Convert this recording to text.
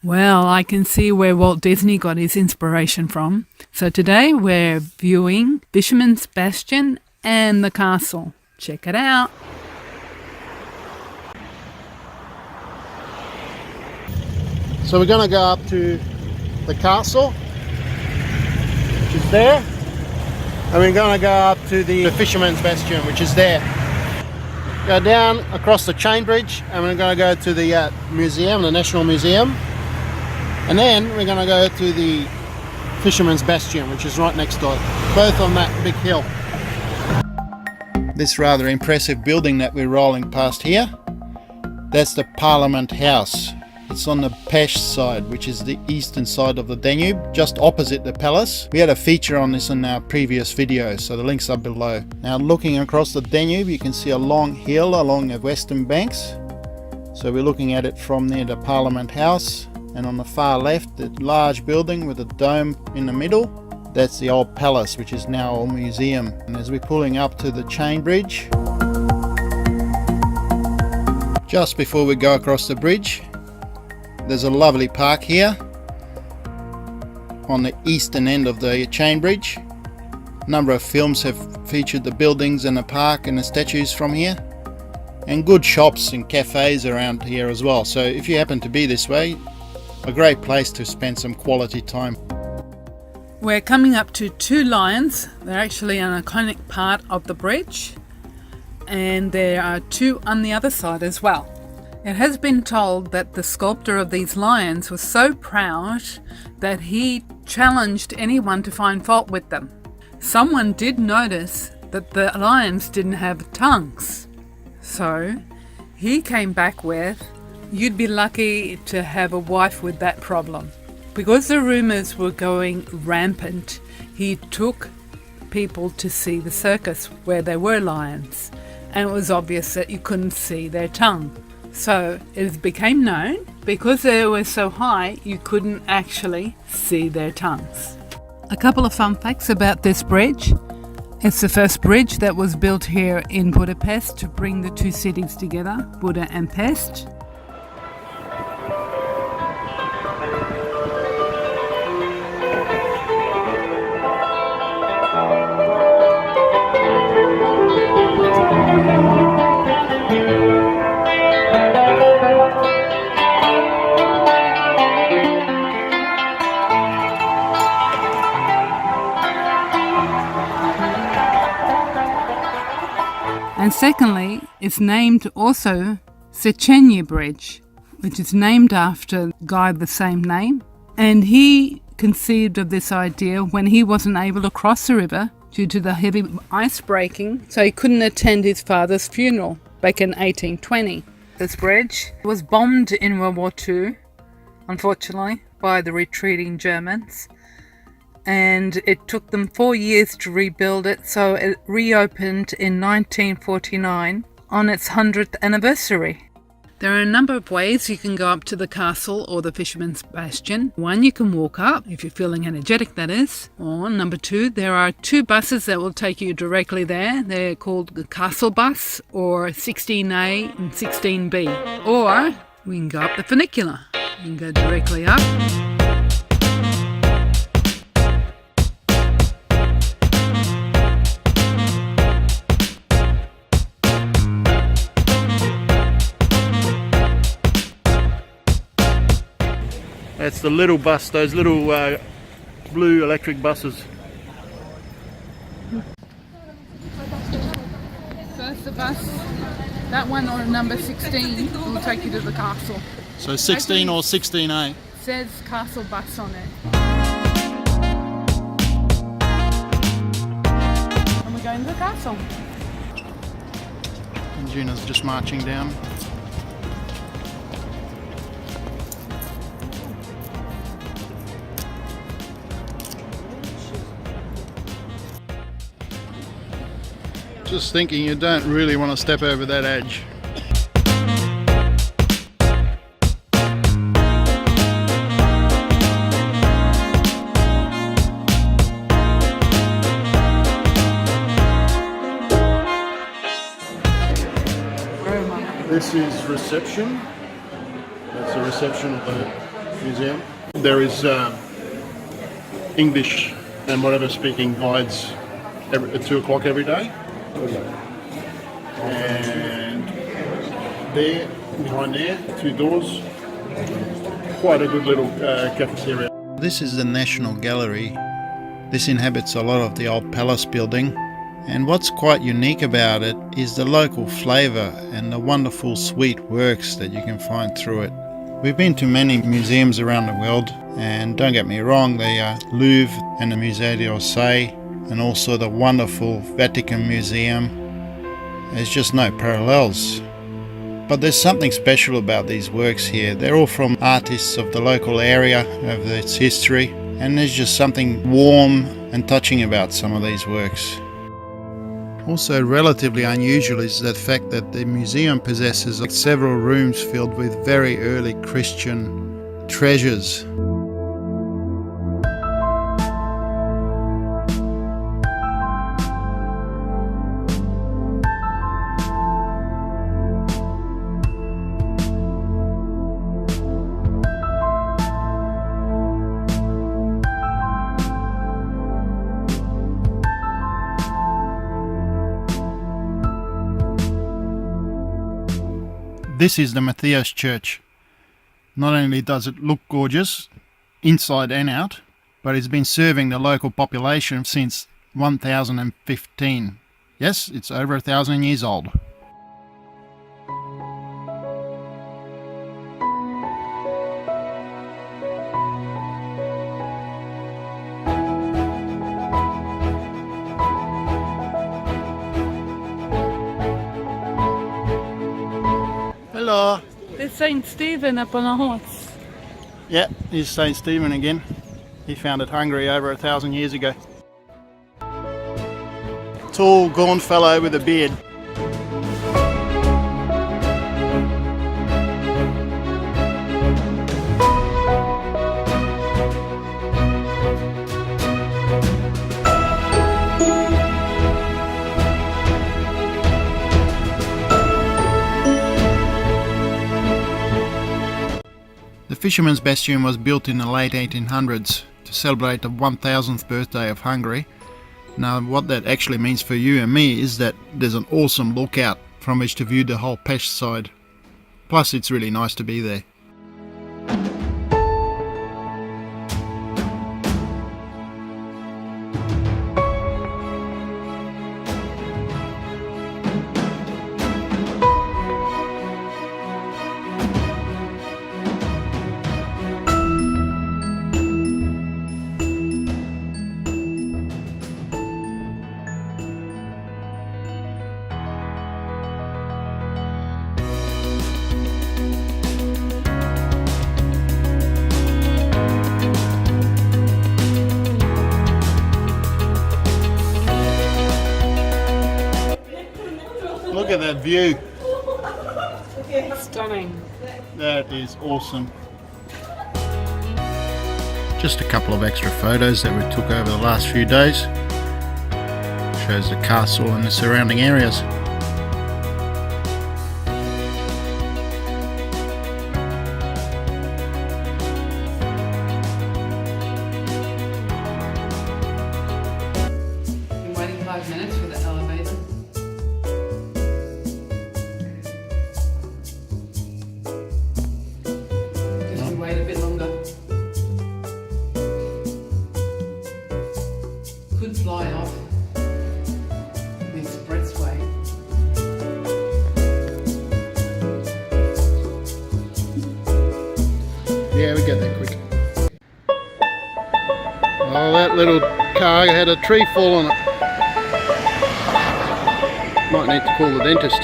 Well, I can see where Walt Disney got his inspiration from. So today we're viewing Fishermans Bastion and the castle. Check it out. So we're going to go up to the castle, which is there, and we're going to go up to the Fisherman's Bastion, which is there. Go down across the chain bridge, and we're going to go to the museum, the National Museum, and then we're going to go to the Fisherman's Bastion, which is right next door, both on that big hill. This rather impressive building that we're rolling past here, that's the Parliament House. It's on the Pest side, which is the eastern side of the Danube, just opposite the palace. We had a feature on this in our previous video, so the links are below. Now looking across the Danube, you can see a long hill along the western banks. So we're looking at it from near the Parliament House, and on the far left, the large building with a dome in the middle. That's the old palace, which is now a museum. And as we're pulling up to the chain bridge, just before we go across the bridge, there's a lovely park here on the eastern end of the chain bridge. A number of films have featured the buildings and the park and the statues from here, and good shops and cafes around here as well. So if you happen to be this way, a great place to spend some quality time. We're coming up to two lions. They're actually an iconic part of the bridge, and there are two on the other side as well. It has been told that the sculptor of these lions was so proud that he challenged anyone to find fault with them. Someone did notice that the lions didn't have tongues. So he came back with, "You'd be lucky to have a wife with that problem." Because the rumours were going rampant, he took people to see the circus where there were lions, and it was obvious that you couldn't see their tongue. So it became known, because they were so high, you couldn't actually see their tongues. A couple of fun facts about this bridge. It's the first bridge that was built here in Budapest to bring the two cities together, Buda and Pest. And secondly, it's named also Sechenyi Bridge, which is named after a guy of the same name. And he conceived of this idea when he wasn't able to cross the river due to the heavy ice breaking, so he couldn't attend his father's funeral back in 1820. This bridge was bombed in World War II, unfortunately, by the retreating Germans. And it took them 4 years to rebuild it, so it reopened in 1949 on its 100th anniversary. There are a number of ways you can go up to the castle or the Fisherman's Bastion. One, you can walk up, if you're feeling energetic that is. Or number two, there are two buses that will take you directly there. They're called the Castle Bus, or 16A and 16B. Or we can go up the funicular. You can go directly up. That's the little bus, those little blue electric buses. First the bus, that one or number 16 will take you to the castle. So 16 or 16A? It says Castle Bus on it. And we're going to the castle. And Gina's just marching down. Just thinking, you don't really want to step over that edge. This is reception. That's the reception of the museum. There is English and whatever speaking guides at 2 o'clock every day. And there, behind there, 2 doors, quite a good little cafeteria. This is the National Gallery. This inhabits a lot of the old palace building. And what's quite unique about it is the local flavour and the wonderful sweet works that you can find through it. We've been to many museums around the world, and don't get me wrong, the Louvre and the Musée d'Orsay, and also the wonderful Vatican Museum. There's just no parallels. But there's something special about these works here. They're all from artists of the local area, of its history, and there's just something warm and touching about some of these works. Also relatively unusual is the fact that the museum possesses several rooms filled with very early Christian treasures. This is the Matthias Church. Not only does it look gorgeous, inside and out, but it's been serving the local population since 1015. Yes, it's over 1,000 years old. Hello. There's St. Stephen up on a horse. Yeah, here's St. Stephen again. He founded Hungary over 1,000 years ago. Tall, gaunt fellow with a beard. The Fishermans Bastion was built in the late 1800s to celebrate the 1000th birthday of Hungary. Now what that actually means for you and me is that there's an awesome lookout from which to view the whole Pest side. Plus it's really nice to be there. Look at that view. Stunning. That is awesome. Just a couple of extra photos that we took over the last few days. Shows the castle and the surrounding areas. Been waiting 5 minutes for the elevator. Wait a bit longer. Could fly off the expressway. Yeah, we get there quick. Oh, that little car had a tree fall on it. Might need to call the dentist.